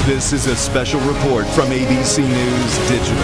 This is a special report from ABC News Digital.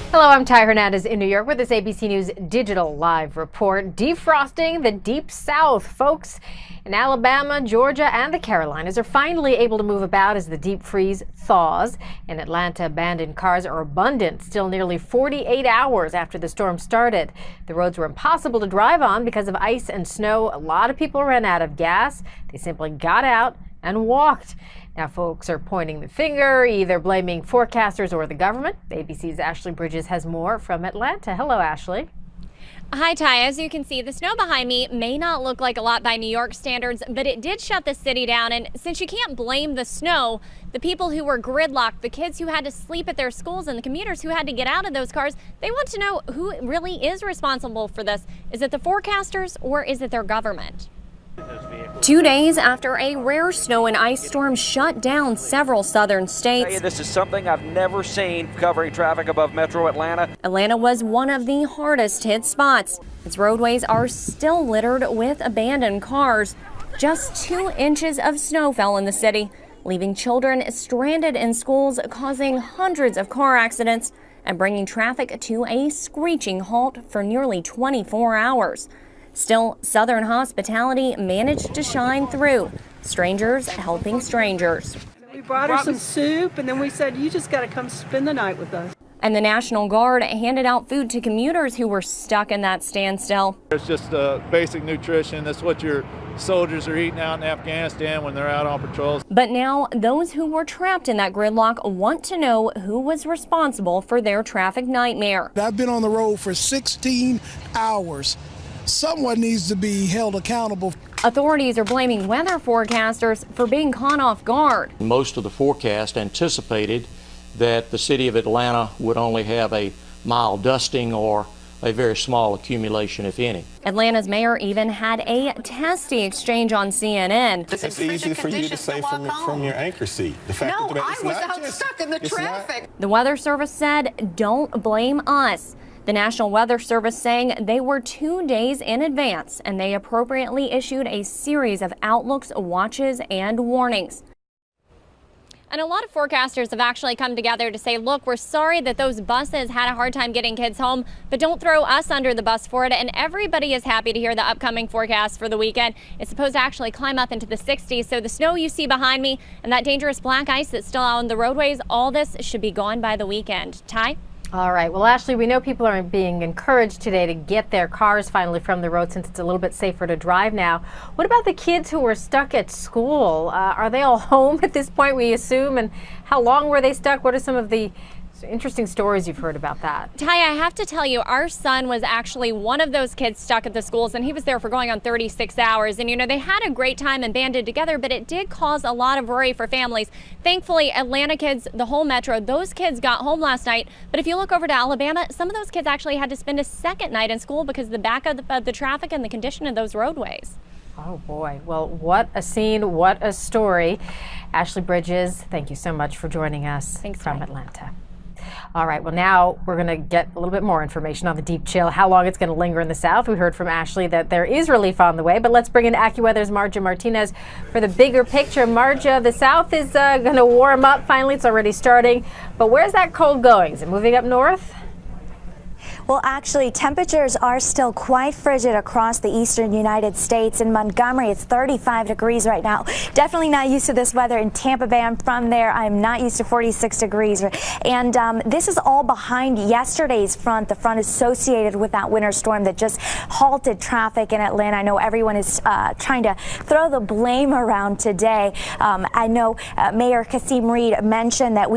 Hello, I'm Ty Hernandez in New York with this ABC News Digital Live report. Defrosting the Deep South. Folks in Alabama, Georgia, and the Carolinas are finally able to move about as the deep freeze thaws. In Atlanta, abandoned cars are abundant, still nearly 48 hours after the storm started. The roads were impossible to drive on because of ice and snow. A lot of people ran out of gas. They simply got out and walked. Now, folks are pointing the finger, either blaming forecasters or the government. ABC's Ashley Bridges has more from Atlanta. Hello, Ashley. Hi, Ty. As you can see, the snow behind me may not look like a lot by New York standards, but it did shut the city down. And since you can't blame the snow, the people who were gridlocked, the kids who had to sleep at their schools, and the commuters who had to get out of those cars, they want to know who really is responsible for this. Is it the forecasters or is it their government? 2 days after a rare snow and ice storm shut down several southern states. This is something I've never seen covering traffic above Metro Atlanta. Atlanta was one of the hardest hit spots. Its roadways are still littered with abandoned cars. Just 2 inches of snow fell in the city, leaving children stranded in schools, causing hundreds of car accidents and bringing traffic to a screeching halt for nearly 24 hours. Still, Southern hospitality managed to shine through. Strangers helping strangers. We brought her some soup, and then we said, you just got to come spend the night with us. And the National Guard handed out food to commuters who were stuck in that standstill. It's just basic nutrition. That's what your soldiers are eating out in Afghanistan when they're out on patrols. But now those who were trapped in that gridlock want to know who was responsible for their traffic nightmare. I've been on the road for 16 hours. Someone needs to be held accountable. Authorities are blaming weather forecasters for being caught off guard. Most of the forecast anticipated that the city of Atlanta would only have a mild dusting or a very small accumulation, if any. Atlanta's mayor even had a testy exchange on CNN. It's easy for you to say from your anchor seat. The fact no, I was out stuck in the traffic. The Weather Service said, don't blame us. The National Weather Service saying they were 2 days in advance and they appropriately issued a series of outlooks, watches, and warnings. And a lot of forecasters have actually come together to say, look, we're sorry that those buses had a hard time getting kids home, but don't throw us under the bus for it. And everybody is happy to hear the upcoming forecast for the weekend. It's supposed to actually climb up into the 60s. So the snow you see behind me and that dangerous black ice that's still out on the roadways, all this should be gone by the weekend. Ty? All right. Well, Ashley, we know people are being encouraged today to get their cars finally from the road since it's a little bit safer to drive now. What about the kids who were stuck at school? Are they all home at this point, we assume? And how long were they stuck? What are some of the interesting stories you've heard about that? Ty, I have to tell you, our son was actually one of those kids stuck at the schools, and he was there for going on 36 hours. And, you know, they had a great time and banded together, but it did cause a lot of worry for families. Thankfully, Atlanta kids, the whole metro, those kids got home last night. But if you look over to Alabama, some of those kids actually had to spend a second night in school because of the back of the traffic and the condition of those roadways. Oh, boy. Well, what a scene. What a story. Ashley Bridges, thank you so much for joining us. Thanks, from Mike. Atlanta. All right, well, now we're going to get a little bit more information on the deep chill, how long it's going to linger in the south. We heard from Ashley that there is relief on the way, but let's bring in AccuWeather's Marja Martinez for the bigger picture. Marja, the south is going to warm up finally. It's already starting, but where's that cold going? Is it moving up north? Well, actually, temperatures are still quite frigid across the eastern United States. In Montgomery, it's 35 degrees right now. Definitely not used to this weather in Tampa Bay. I'm from there. I'm not used to 46 degrees. And this is all behind yesterday's front, the front associated with that winter storm that just halted traffic in Atlanta. I know everyone is trying to throw the blame around today. I know Mayor Kasim Reed mentioned that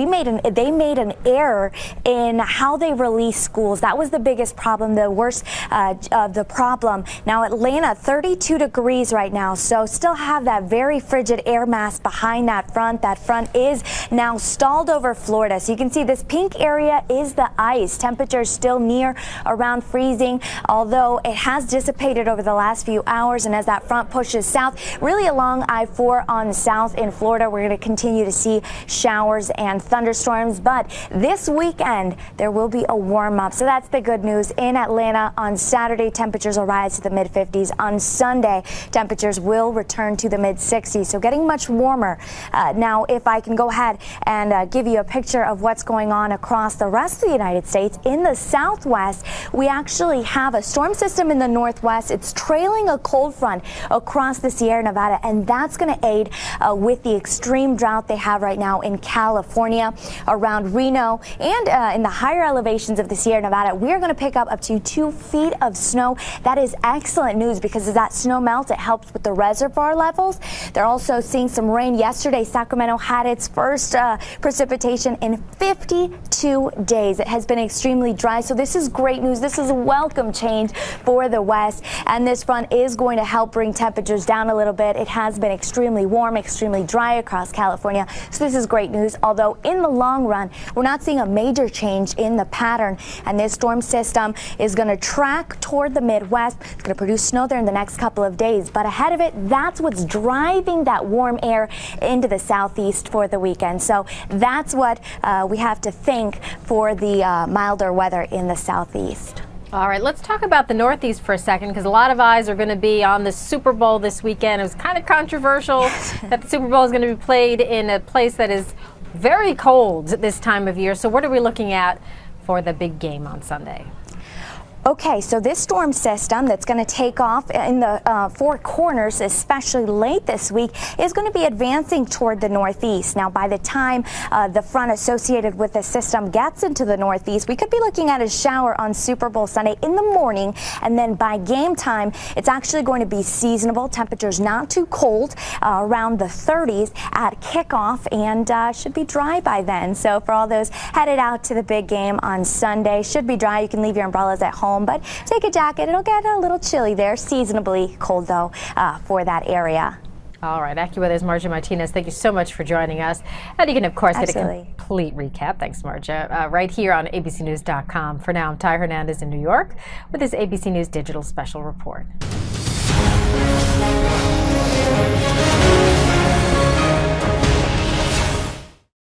they made an error in how they released schools. That was the biggest problem, the worst of the problem. Now Atlanta, 32 degrees right now, so still have that very frigid air mass behind that front. That front is now stalled over Florida. So you can see this pink area is the ice. Temperatures still near around freezing, although it has dissipated over the last few hours. And as that front pushes south, really along I-4 on the south in Florida, we're going to continue to see showers and thunderstorms. But this weekend, there will be a warm up. So that's the good good news in Atlanta. On Saturday, temperatures will rise to the mid-50s. On Sunday, temperatures will return to the mid-60s, so getting much warmer. Now, if I can go ahead and give you a picture of what's going on across the rest of the United States. In the southwest, we actually have a storm system in the northwest. It's trailing a cold front across the Sierra Nevada, and that's going to aid with the extreme drought they have right now in California, around Reno, and in the higher elevations of the Sierra Nevada. We're going to pick up to 2 feet of snow. That is excellent news because as that snow melts, it helps with the reservoir levels. They're also seeing some rain. Yesterday, Sacramento had its first precipitation in 52 days. It has been extremely dry, so this is great news. This is a welcome change for the west, and this front is going to help bring temperatures down a little bit. It has been extremely warm, extremely dry across California, so this is great news. Although in the long run, we're not seeing a major change in the pattern, and this storm system is going to track toward the Midwest. It's going to produce snow there in the next couple of days, but ahead of it, that's what's driving that warm air into the southeast for the weekend. So that's what we have to think for the milder weather in the southeast. All right, let's talk about the Northeast for a second, because a lot of eyes are going to be on the Super Bowl this weekend. It was kind of controversial that the Super Bowl is going to be played in a place that is very cold at this time of year. So what are we looking at for the big game on Sunday? Okay, so this storm system that's going to take off in the Four Corners, especially late this week, is going to be advancing toward the northeast. Now, by the time the front associated with the system gets into the northeast, we could be looking at a shower on Super Bowl Sunday in the morning, and then by game time, it's actually going to be seasonable. Temperatures not too cold, around the 30s at kickoff, and should be dry by then. So for all those headed out to the big game on Sunday, should be dry. You can leave your umbrellas at home, but take a jacket. It'll get a little chilly there. Seasonably cold, though, for that area. All right, AccuWeather's Marja Martinez, thank you so much for joining us. And you can, of course, get a complete recap, thanks, Marja, right here on abcnews.com. For now, I'm Ty Hernandez in New York with this ABC News Digital Special Report.